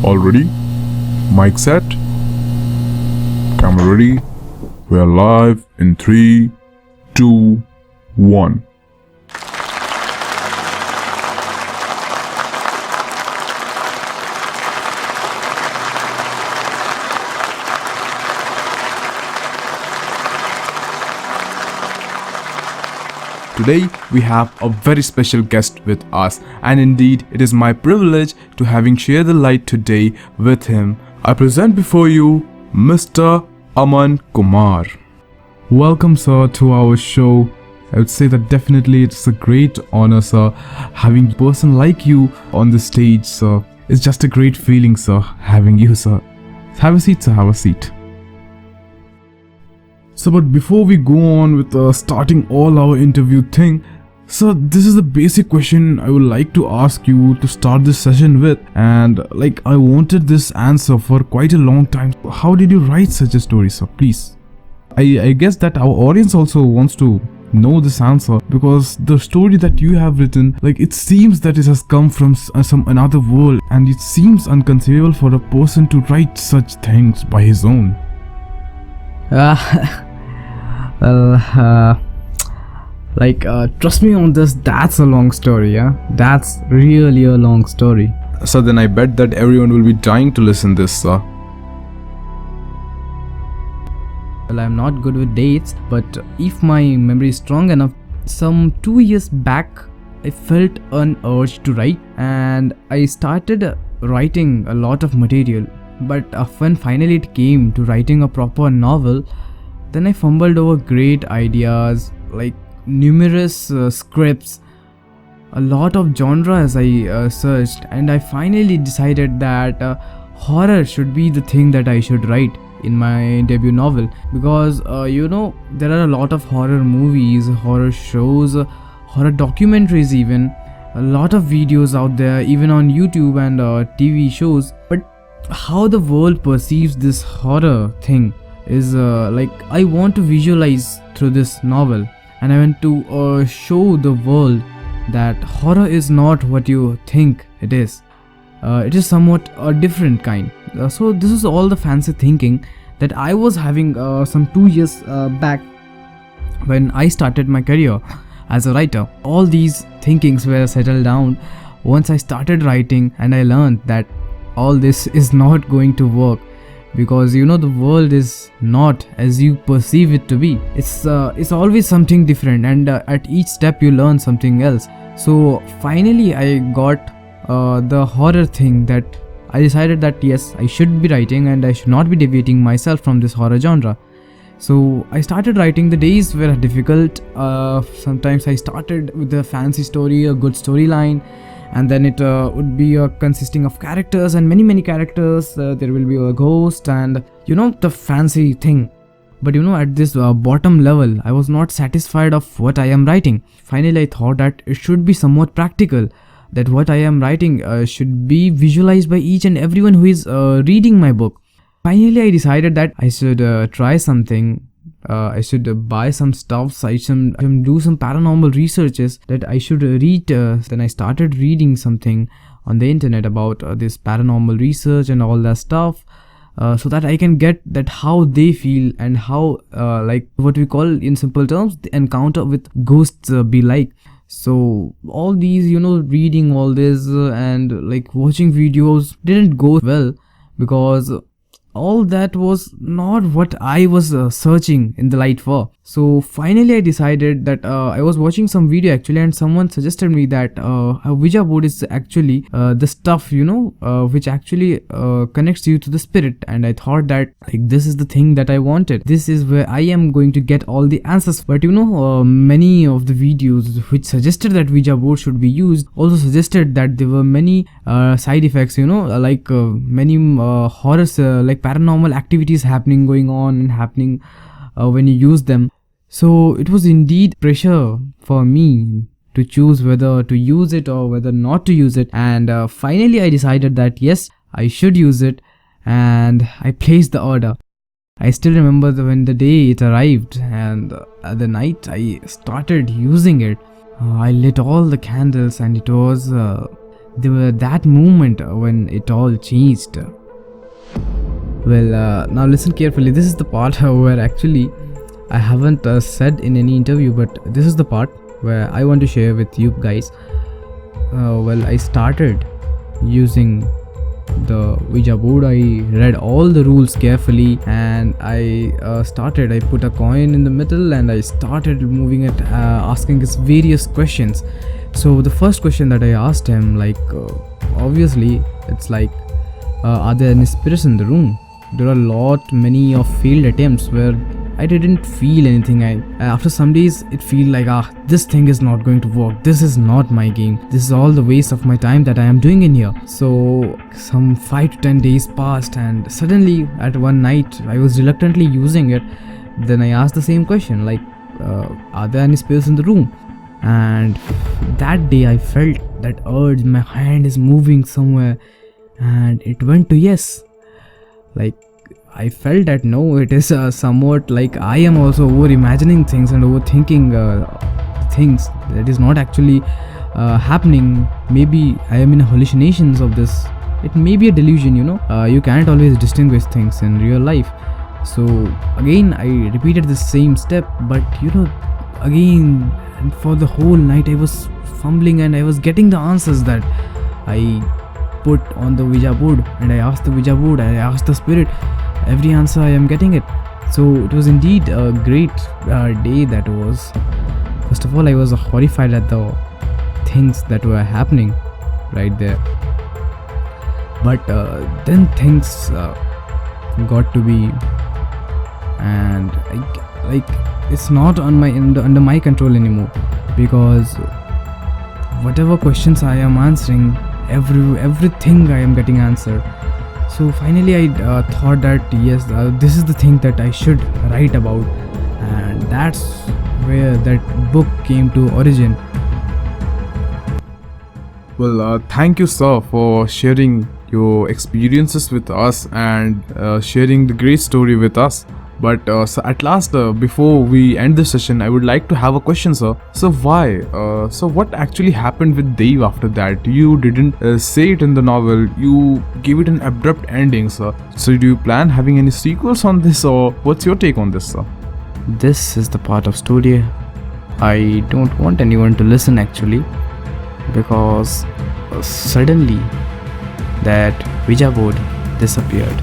All ready? Mic set? Camera ready? We are live in 3, 2, 1. Today we have a very special guest with us, and indeed it is my privilege to having shared the light today with him. I present before you Mr. Aman Kumar. Welcome sir to our show. I would say that definitely it's a great honor sir, having a person like you on the stage sir. It's just a great feeling sir, having you sir. Have a seat sir, have a seat. So, but before we go on with starting all our interview thing, so this is the basic question I would like to ask you to start this session with, and like I wanted this answer for quite a long time. How did you write such a story, sir? Please. I guess that our audience also wants to know this answer, because the story that you have written, like it seems that it has come from some another world, and it seems inconceivable for a person to write such things by his own. Trust me on this, that's a long story, yeah? That's really a long story. So then I bet that everyone will be dying to listen this, sir. Well, I'm not good with dates, but if my memory is strong enough, some 2 years back, I felt an urge to write, and I started writing a lot of material. But when finally it came to writing a proper novel, then I fumbled over great ideas, like numerous scripts, a lot of genres I searched, and I finally decided that horror should be the thing that I should write in my debut novel, because there are a lot of horror movies, horror shows, horror documentaries, even a lot of videos out there, even on YouTube and TV shows. But how the world perceives this horror thing is I want to visualize through this novel, and I want to show the world that horror is not what you think it is. It is somewhat a different kind. So this is all the fancy thinking that I was having some 2 years back when I started my career as a writer. All these thinkings were settled down once I started writing, and I learned that all this is not going to work, because the world is not as you perceive it to be. It's always something different, and at each step you learn something else. So finally I got the horror thing, that I decided that yes, I should be writing and I should not be deviating myself from this horror genre. So I started writing. The days were difficult. Sometimes I started with a fancy story, a good storyline, and then it would be consisting of characters, and many characters. There will be a ghost and the fancy thing. But at this bottom level, I was not satisfied of what I am writing. Finally I thought that it should be somewhat practical, that what I am writing should be visualized by each and everyone who is reading my book. Finally I decided that I should try something. I should buy some stuffs, I should do some paranormal researches that I should read. Then I started reading something on the internet about this paranormal research and all that stuff, so that I can get that how they feel, and how like what we call in simple terms the encounter with ghosts be like. So all these reading all this and like watching videos didn't go well, because all that was not what I was searching in the light for. So finally I decided that I was watching some video actually, and someone suggested me that a Ouija board is actually the stuff, which actually connects you to the spirit. And I thought that like this is the thing that I wanted. This is where I am going to get all the answers. But many of the videos which suggested that Ouija board should be used also suggested that there were many side effects, many horrors, like paranormal activities going on and happening when you use them. So it was indeed pressure for me to choose whether to use it or whether not to use it. And finally I decided that yes, I should use it, and I placed the order. I still remember when the day it arrived, and the night I started using it. I lit all the candles, and it was that moment when it all changed. Well, now listen carefully. This is the part where actually I haven't said in any interview, but this is the part where I want to share with you guys. I started using the Ouija board. I read all the rules carefully, and I put a coin in the middle, and I started moving it, asking us various questions. So the first question that I asked him, obviously it's like, are there any spirits in the room? There are many of failed attempts where I didn't feel anything. After some days it feel like, this thing is not going to work. This is not my game. This is all the waste of my time that I am doing in here. So some 5 to 10 days passed, and suddenly at one night I was reluctantly using it. Then I asked the same question, are there any spirits in the room? And that day I felt that urge, my hand is moving somewhere, and it went to yes. I felt that no, it is somewhat like I am also over imagining things and overthinking things that is not actually happening. Maybe I am in hallucinations of this. It may be a delusion, you can't always distinguish things in real life. So again I repeated the same step, but again, and for the whole night I was fumbling, and I was getting the answers that I put on the Ouija board. And I asked the Ouija board, I asked the spirit, every answer I am getting it. So it was indeed a great day that was. First of all, I was horrified at the things that were happening right there, but then things got to be, and it's not under my control anymore, because whatever questions I am answering, everything I am getting answered. So finally I thought that yes, this is the thing that I should write about, and that's where that book came to origin. Well, thank you, sir, for sharing your experiences with us and sharing the great story with us. But so at last, before we end the session, I would like to have a question, sir. So why? So what actually happened with Dave after that? You didn't say it in the novel. You gave it an abrupt ending, sir. So do you plan having any sequels on this, or what's your take on this, sir? This is the part of story I don't want anyone to listen actually, because suddenly that Ouija board disappeared.